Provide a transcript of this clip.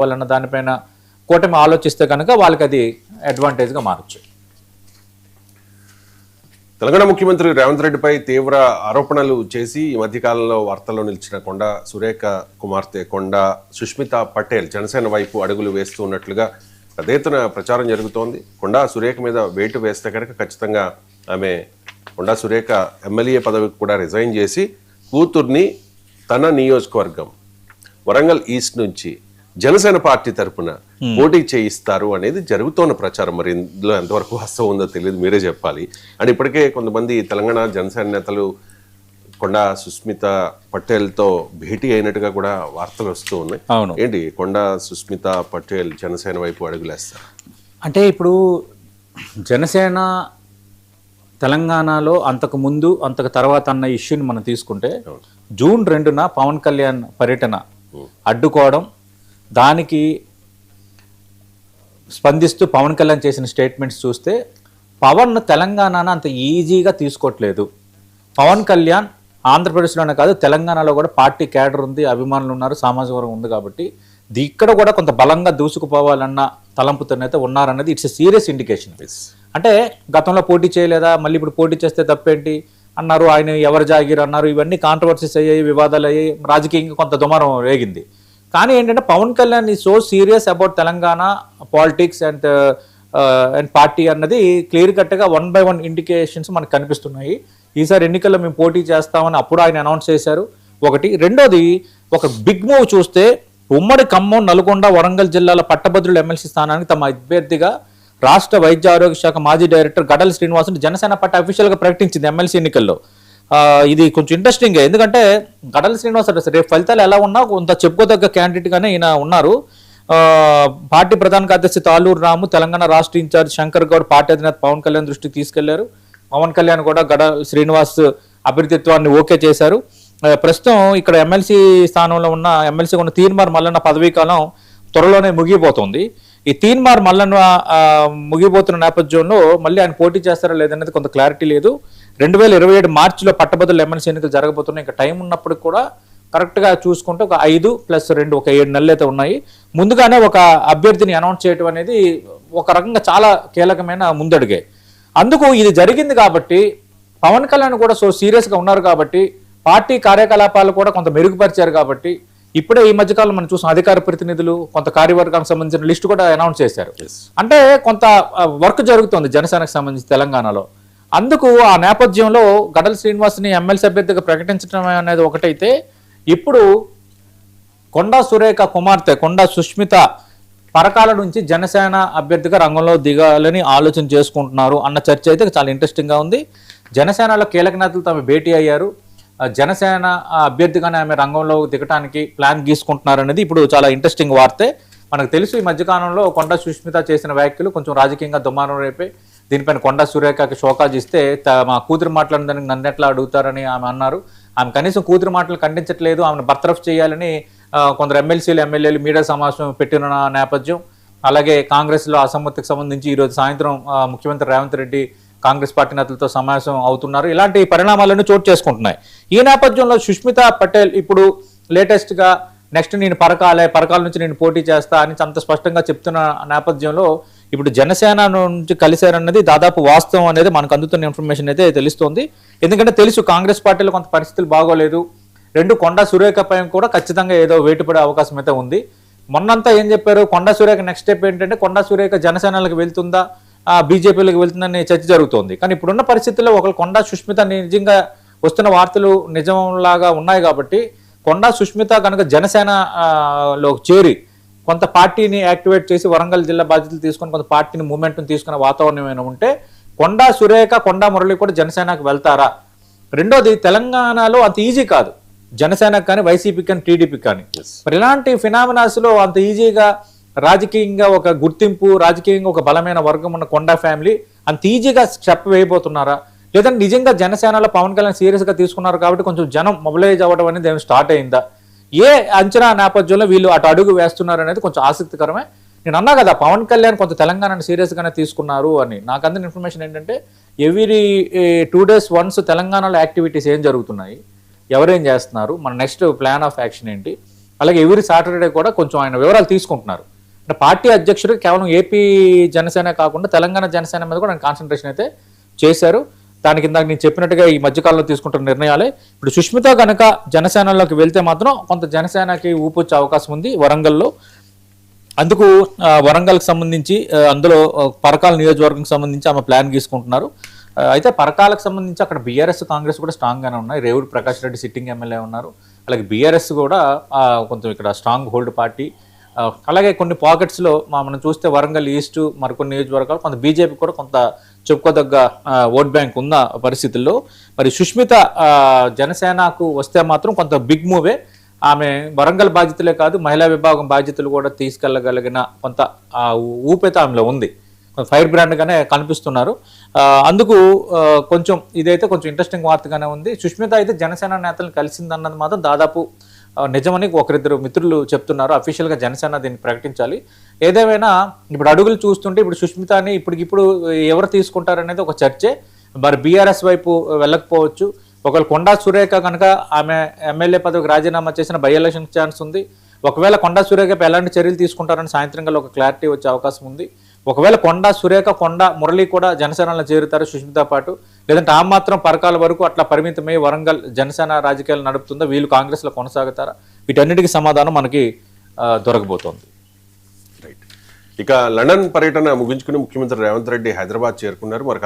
వాళ్ళన్న దానిపైన కూటమి ఆలోచిస్తే కనుక వాళ్ళకి అది అడ్వాంటేజ్గా మారచ్చు. తెలంగాణ ముఖ్యమంత్రి రేవంత్ రెడ్డిపై తీవ్ర ఆరోపణలు చేసి ఈ మధ్యకాలంలో వార్తల్లో నిలిచిన కొండా సురేఖ కుమార్తె కొండా సుష్మిత పటేల్ జనసేన వైపు అడుగులు వేస్తూ ఉన్నట్లుగా పెద్ద ఎత్తున ప్రచారం జరుగుతోంది. కొండా సురేఖ మీద వేటు వేస్తే కనుక ఖచ్చితంగా ఆమె కొండా సురేఖ ఎమ్మెల్యే పదవికి కూడా రిజైన్ చేసి కూతుర్ని తన నియోజకవర్గం వరంగల్ ఈస్ట్ నుంచి జనసేన పార్టీ తరఫున పోటీ చేయిస్తారు అనేది జరుగుతోన్న ప్రచారం. మరి ఇందులో ఎంతవరకు వాస్తవం ఉందో తెలియదు, మీరే చెప్పాలి. అండ్ ఇప్పటికే కొంతమంది తెలంగాణ జనసేన నేతలు కొండా సుస్మిత పటేల్తో భేటీ అయినట్టుగా కూడా వార్తలు వస్తూ ఉన్నాయి. ఏంటి కొండా సుస్మిత పటేల్ జనసేన వైపు అడుగులేస్తారు అంటే ఇప్పుడు జనసేన తెలంగాణలో అంతకు ముందు అంతకు తర్వాత అన్న ఇష్యూని మనం తీసుకుంటే జూన్ 2న పవన్ కళ్యాణ్ పర్యటన అడ్డుకోవడం, దానికి స్పందిస్తూ పవన్ కళ్యాణ్ చేసిన స్టేట్మెంట్స్ చూస్తే పవన్ తెలంగాణను అంత ఈజీగా తీసుకోవట్లేదు. పవన్ కళ్యాణ్ ఆంధ్రప్రదేశ్లోనే కాదు తెలంగాణలో కూడా పార్టీ క్యాడర్ ఉంది, అభిమానులు ఉన్నారు, సామాజిక వర్గం ఉంది. కాబట్టి ఇక్కడ కూడా కొంత బలంగా దూసుకుపోవాలన్న తలంపుతోనైతే ఉన్నారన్నది ఇట్స్ ఎ సీరియస్ ఇండికేషన్. అంటే గతంలో పోటీ చేయలేదా, మళ్ళీ ఇప్పుడు పోటీ చేస్తే తప్పేంటి అన్నారు, ఆయన ఎవరు జాగిరు అన్నారు, ఇవన్నీ కాంట్రవర్సీస్ అయ్యాయి, వివాదాలు అయ్యాయి, రాజకీయంగా కొంత దుమారం రేగింది. కానీ ఏంటంటే పవన్ కళ్యాణ్ ఈ so serious about Telangana politics and party అన్నది క్లియర్ కట్గా 1 by 1 ఇండికేషన్స్ మనకు కనిపిస్తున్నాయి. ఈసారి ఎన్నికల్లో మేము పోటీ చేస్తామని అప్పుడు ఆయన అనౌన్స్ చేశారు ఒకటి. రెండోది ఒక బిగ్ మూవ్ చూస్తే ఉమ్మడి ఖమ్మం, నల్గొండ, వరంగల్ జిల్లాల పట్టభద్రుల ఎమ్మెల్సీ స్థానానికి తమ అభ్యర్థిగా రాష్ట్ర వైద్య ఆరోగ్య శాఖ మాజీ డైరెక్టర్ గడల శ్రీనివాసుని జనసేన పార్టీ అఫీషియల్గా ప్రకటించింది ఎమ్మెల్సీ ఎన్నికల్లో. ఇది కొంచెం ఇంట్రెస్టింగ్, ఎందుకంటే గడల శ్రీనివాస్ రేపు ఫలితాలు ఎలా ఉన్నా కొంత చెప్పుకోదగ్గ క్యాండిడేట్గానే ఈయన ఉన్నారు. పార్టీ ప్రధాన కార్యదర్శి తాలూరు రాము, తెలంగాణ రాష్ట్ర ఇన్ఛార్జ్ శంకర్ గౌడ్ పార్టీ అధినేత పవన్ కళ్యాణ్ దృష్టికి తీసుకెళ్లారు. పవన్ కళ్యాణ్ కూడా గడల శ్రీనివాస్ అభ్యర్థిత్వాన్ని ఓకే చేశారు. ప్రస్తుతం ఇక్కడ ఎమ్మెల్సీ స్థానంలో ఉన్న ఎమ్మెల్సీ ఉన్న తీన్మార్ మల్లన్న పదవీ కాలం త్వరలోనే ముగిపోతుంది. ఈ తీన్మార్ మల్లన్న ముగిపోతున్న నేపథ్యంలో మళ్ళీ ఆయన పోటీ చేస్తారా లేదనేది కొంత క్లారిటీ లేదు. 2027 మార్చిలో పట్టభద్రుల ఎమ్మెల్సీ ఎన్నికలు జరగబోతున్నాయి. ఇంకా టైం ఉన్నప్పుడు కూడా కరెక్ట్గా చూసుకుంటే ఒక 5+2 ఒక 7 నెలలు అయితే ఉన్నాయి. ముందుగానే ఒక అభ్యర్థిని అనౌన్స్ చేయడం అనేది ఒక రకంగా చాలా కీలకమైన ముందడుగే. అందుకు ఇది జరిగింది కాబట్టి పవన్ కళ్యాణ్ కూడా సో సీరియస్గా ఉన్నారు కాబట్టి పార్టీ కార్యకలాపాలు కూడా కొంత మెరుగుపరిచారు కాబట్టి ఇప్పుడే ఈ మధ్యకాలం మనం చూసిన అధికార ప్రతినిధులు కొంత కార్యవర్గానికి సంబంధించిన లిస్టు కూడా అనౌన్స్ చేశారు. అంటే కొంత వర్క్ జరుగుతుంది జనసేనకు సంబంధించి తెలంగాణలో. అందుకు ఆ నేపథ్యంలో గడల శ్రీనివాస్ని ఎమ్మెల్సీ అభ్యర్థిగా ప్రకటించడం అనేది ఒకటైతే, ఇప్పుడు కొండా సురేఖ కుమార్తె కొండా సుష్మిత పరకాల నుంచి జనసేన అభ్యర్థిగా రంగంలో దిగాలని ఆలోచన చేసుకుంటున్నారు అన్న చర్చ అయితే చాలా ఇంట్రెస్టింగ్గా ఉంది. జనసేనలో కీలక నేతలు తమ భేటీ అయ్యారు. జనసేన అభ్యర్థిగానే ఆమె రంగంలో దిగటానికి ప్లాన్ గీసుకుంటున్నారు అనేది ఇప్పుడు చాలా ఇంట్రెస్టింగ్ వార్తే. మనకు తెలుసు ఈ మధ్యకాలంలో కొండా సుష్మిత చేసిన వ్యాఖ్యలు కొంచెం రాజకీయంగా దుమారం రేపే. దీనిపైన కొండా సురేఖకి షోకాజ్ ఇస్తే మా కూతురు మాట్లాడడానికి నన్ను ఎట్లా అడుగుతారని ఆమె అన్నారు. ఆమె కనీసం కూతురు మాటలు ఖండించట్లేదు, ఆమెను బర్తరఫ్ చేయాలని కొందరు ఎమ్మెల్సీలు ఎమ్మెల్యేలు మీడియా సమావేశం పెట్టిన నేపథ్యం. అలాగే కాంగ్రెస్లో అసమ్మతికి సంబంధించి ఈరోజు సాయంత్రం ముఖ్యమంత్రి రేవంత్ రెడ్డి కాంగ్రెస్ పార్టీ నేతలతో సమావేశం అవుతున్నారు. ఇలాంటి పరిణామాలను చోటు చేసుకుంటున్నాయి. ఈ నేపథ్యంలో సుష్మిత పటేల్ ఇప్పుడు లేటెస్ట్గా నెక్స్ట్ నేను పరకాల నుంచి నేను పోటీ చేస్తా అని అంత స్పష్టంగా చెప్తున్న నేపథ్యంలో ఇప్పుడు జనసేన నుంచి కలిశారన్నది దాదాపు వాస్తవం అనేది మనకు అందుతున్న ఇన్ఫర్మేషన్ అయితే తెలుస్తోంది. ఎందుకంటే తెలుసు కాంగ్రెస్ పార్టీలో కొంత పరిస్థితులు బాగోలేదు. కొండా సురేఖపై కూడా ఖచ్చితంగా ఏదో వేటుపడే అవకాశం అయితే ఉంది. మొన్నంతా ఏం చెప్పారు, కొండా సురేఖ నెక్స్ట్ స్టెప్ ఏంటంటే కొండా సురేఖ జనసేనలకు వెళ్తుందా బీజేపీలకు వెళ్తుందని చర్చ జరుగుతోంది. కానీ ఇప్పుడున్న పరిస్థితుల్లో ఒకరు కొండా సుష్మిత నిజంగా వస్తున్న వార్తలు నిజంలాగా ఉన్నాయి కాబట్టి కొండా సుష్మిత కనుక జనసేనలో చేరి కొంత పార్టీని యాక్టివేట్ చేసి వరంగల్ జిల్లా బాధ్యతలు తీసుకొని కొంత పార్టీని మూవ్మెంట్ని తీసుకున్న వాతావరణం ఏమైనా ఉంటే కొండా సురేఖ కొండా మురళి కూడా జనసేనకు వెళ్తారా? రెండోది తెలంగాణలో అంత ఈజీ కాదు జనసేనకు కానీ వైసీపీ కానీ టీడీపీ కానీ. మరి ఇలాంటి ఫినామినాస్లో అంత ఈజీగా రాజకీయంగా ఒక గుర్తింపు, రాజకీయంగా ఒక బలమైన వర్గం ఉన్న కొండా ఫ్యామిలీ అంత ఈజీగా స్టెప్ వేయబోతున్నారా? లేదంటే నిజంగా జనసేనలో పవన్ కళ్యాణ్ సీరియస్గా తీసుకున్నారు కాబట్టి కొంచెం జనం మొబిలైజ్ అవ్వడం అనేది స్టార్ట్ అయిందా? ఏ అంచనా నేపథ్యంలో వీళ్ళు అటు అడుగు వేస్తున్నారు అనేది కొంచెం ఆసక్తికరమే. నేను అన్నా కదా పవన్ కళ్యాణ్ కొంత తెలంగాణను సీరియస్గానే తీసుకున్నారు అని. నాకు అందిన ఇన్ఫర్మేషన్ ఏంటంటే ఎవ్రీ 2 days వన్స్ తెలంగాణలో యాక్టివిటీస్ ఏం జరుగుతున్నాయి, ఎవరేం చేస్తున్నారు, మన నెక్స్ట్ ప్లాన్ ఆఫ్ యాక్షన్ ఏంటి, అలాగే ఎవ్రీ సాటర్డే కూడా కొంచెం ఆయన వివరాలు తీసుకుంటున్నారు. అంటే పార్టీ అధ్యక్షుడు కేవలం ఏపీ జనసేన కాకుండా తెలంగాణ జనసేన మీద కూడా ఆయన కాన్సన్ట్రేషన్ అయితే చేశారు. దాని కింద నేను చెప్పినట్టుగా ఈ మధ్యకాలంలో తీసుకుంటున్న నిర్ణయాలే. ఇప్పుడు సుష్మిత కనుక జనసేనలోకి వెళ్తే మాత్రం కొంత జనసేనకి ఊపొచ్చే అవకాశం ఉంది వరంగల్లో. అందుకు వరంగల్కి సంబంధించి అందులో పరకాల నియోజకవర్గం సంబంధించి ఆమె ప్లాన్ గీసుకుంటున్నారు. అయితే పరకాలకు సంబంధించి అక్కడ బీఆర్ఎస్ కాంగ్రెస్ కూడా స్ట్రాంగ్గానే ఉన్నాయి. రేవుడి ప్రకాష్ రెడ్డి సిట్టింగ్ ఎమ్మెల్యే ఉన్నారు. అలాగే బీఆర్ఎస్ కూడా కొంచెం ఇక్కడ స్ట్రాంగ్ హోల్డ్ పార్టీ. అలాగే కొన్ని పాకెట్స్లో మనం చూస్తే వరంగల్ ఈస్ట్ మరికొన్ని నియోజకవర్గాలు కొంత బీజేపీ కూడా కొంత చెప్పుకోదగ్గ ఓట్ బ్యాంక్ ఉన్న పరిస్థితుల్లో మరి సుష్మిత జనసేనకు వస్తే మాత్రం కొంత బిగ్ మూవే. ఆమె వరంగల్ బాధ్యతలే కాదు మహిళా విభాగం బాధ్యతలు కూడా తీసుకెళ్ళగలిగిన కొంత ఊపైతే ఆమెలో ఉంది. ఫైర్ బ్రాండ్గానే కనిపిస్తున్నారు. అందుకు కొంచెం ఇదైతే కొంచెం ఇంట్రెస్టింగ్ వార్తగానే ఉంది. సుష్మిత అయితే జనసేన నేతలను కలిసిందన్నది మాత్రం దాదాపు నిజమని ఒకరిద్దరు మిత్రులు చెప్తున్నారు. అఫీషియల్గా జనసేన దీన్ని ప్రకటించాలి. ఏదేమైనా ఇప్పుడు అడుగులు చూస్తుంటే ఇప్పుడు సుష్మితని ఇప్పటికిప్పుడు ఎవరు తీసుకుంటారనేది ఒక చర్చే. మరి బీఆర్ఎస్ వైపు వెళ్ళకపోవచ్చు. ఒకవేళ కొండా సురేఖ కనుక ఆమె ఎమ్మెల్యే పదవికి రాజీనామా చేసిన బై ఎలక్షన్ ఛాన్స్ ఉంది. ఒకవేళ కొండా సురేఖ ఎలాంటి చర్యలు తీసుకుంటారని సాయంత్రం కల్లా ఒక క్లారిటీ వచ్చే అవకాశం ఉంది. ఒకవేళ కొండా సురేఖ కొండా మురళి కూడా జనసేనలో చేరుతారు సుష్మిత పాటు, లేదంటే ఆ మాత్రం పరకాల వరకు అట్లా పరిమితమై వరంగల్ జనసేన రాజకీయాలు నడుపుతుందా, వీళ్ళు కాంగ్రెస్లో కొనసాగుతారా, వీటన్నిటికీ సమాధానం మనకి దొరకబోతోంది. రైట్. ఇక లండన్ పర్యటన ముగించుకుని ముఖ్యమంత్రి రేవంత్ రెడ్డి హైదరాబాద్ చేరుకున్నారు. మరి